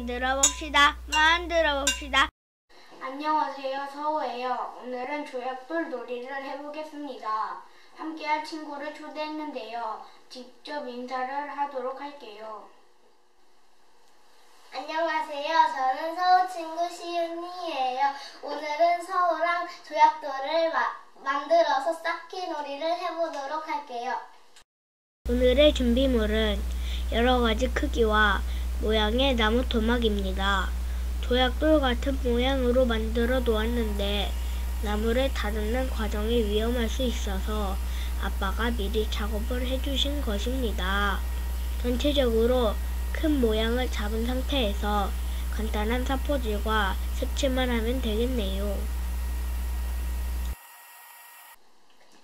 만들어 봅시다. 안녕하세요. 서우예요. 오늘은 조약돌 놀이를 해보겠습니다. 함께할 친구를 초대했는데요. 직접 인사를 하도록 할게요. 안녕하세요. 저는 서우 친구 시은이에요. 오늘은 서우랑 조약돌을 만들어서 쌓기 놀이를 해보도록 할게요. 오늘의 준비물은 여러 가지 크기와 모양의 나무 토막입니다. 조약돌 같은 모양으로 만들어 놓았는데 나무를 다듬는 과정이 위험할 수 있어서 아빠가 미리 작업을 해주신 것입니다. 전체적으로 큰 모양을 잡은 상태에서 간단한 사포질과 색칠만 하면 되겠네요.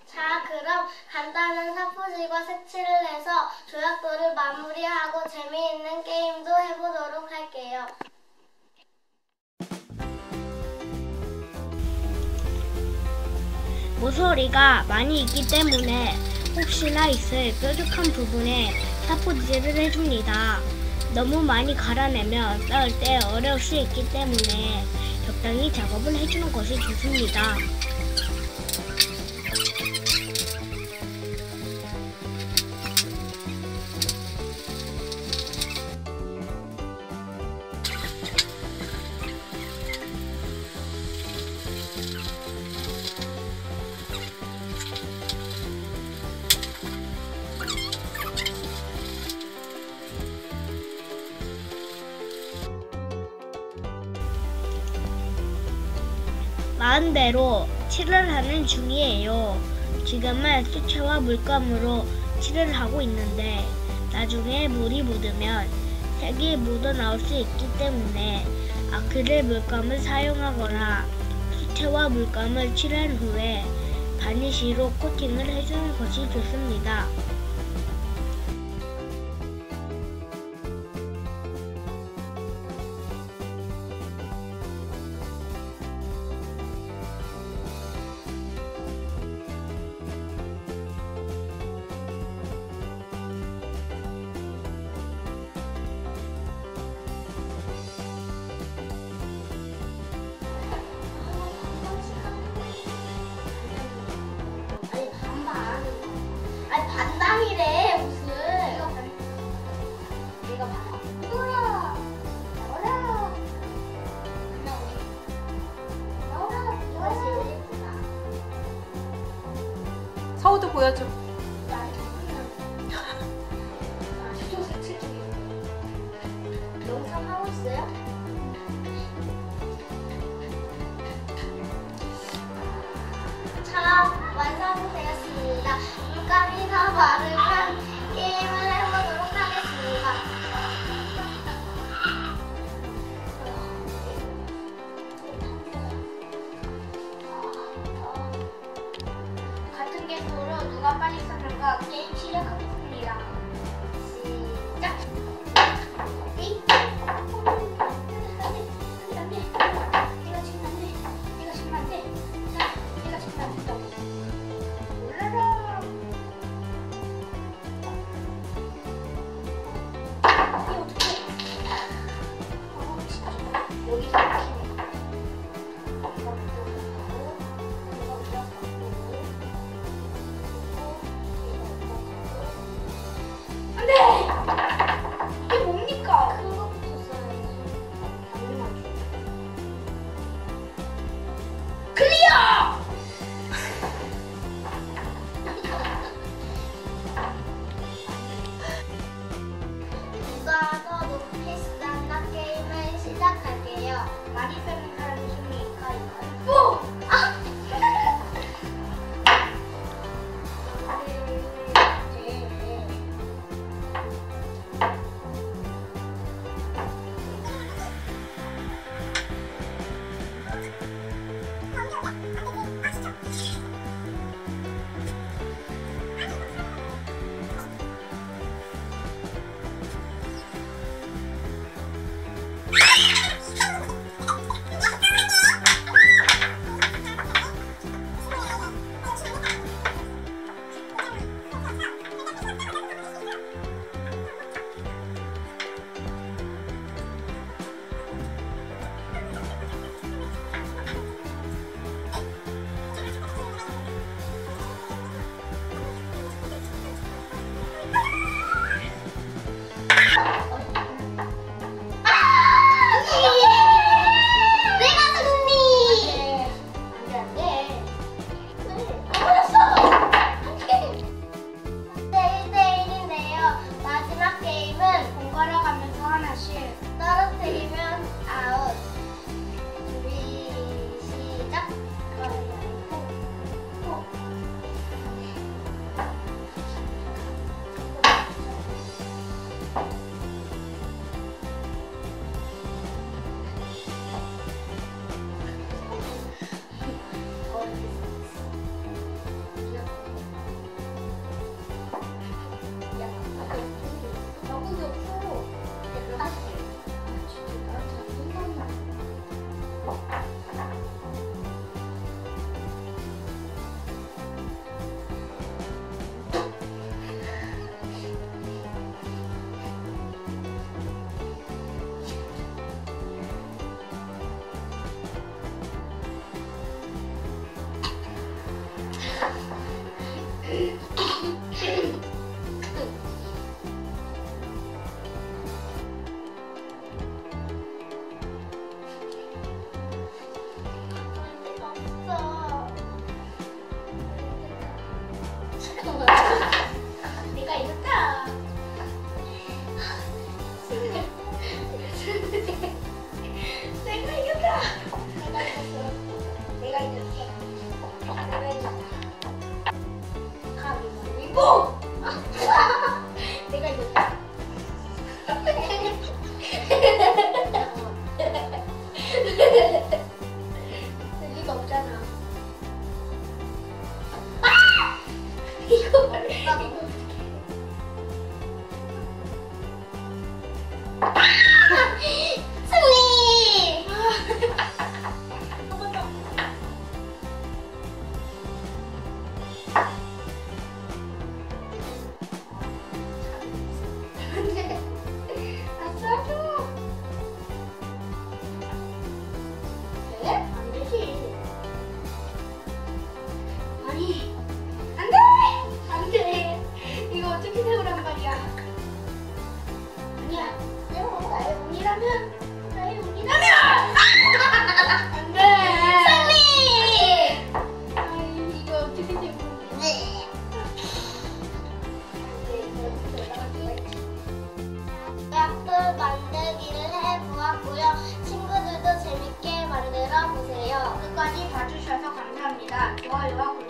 자, 그럼 간단한 사포질과 색칠을 해서 조약돌을 마무리하고 재미있는 게임도 해보도록 할게요. 모서리가 많이 있기 때문에 혹시나 있을 뾰족한 부분에 사포질을 해줍니다. 너무 많이 갈아내면 쌓을 때 어려울 수 있기 때문에 적당히 작업을 해주는 것이 좋습니다. 마음대로 칠을 하는 중이에요. 지금은 수채화 물감으로 칠을 하고 있는데 나중에 물이 묻으면 색이 묻어나올 수 있기 때문에 아크릴 물감을 사용하거나 수채화 물감을 칠한 후에 바니쉬로 코팅을 해주는 것이 좋습니다. 아니 반당이래 무슨. 이거 봐. 우와. 나오라. 나오라. 이것이 예쁘다. 서우도 보여줘. 영상 하고 있어요? 자, 완성되었습니다. 물감이 다 마르면 게임을 해보도록 하겠습니다. 같은 개수로 누가 빨리 썼는가 게임 시작하겠습니다. 시작! 좋아요와 구독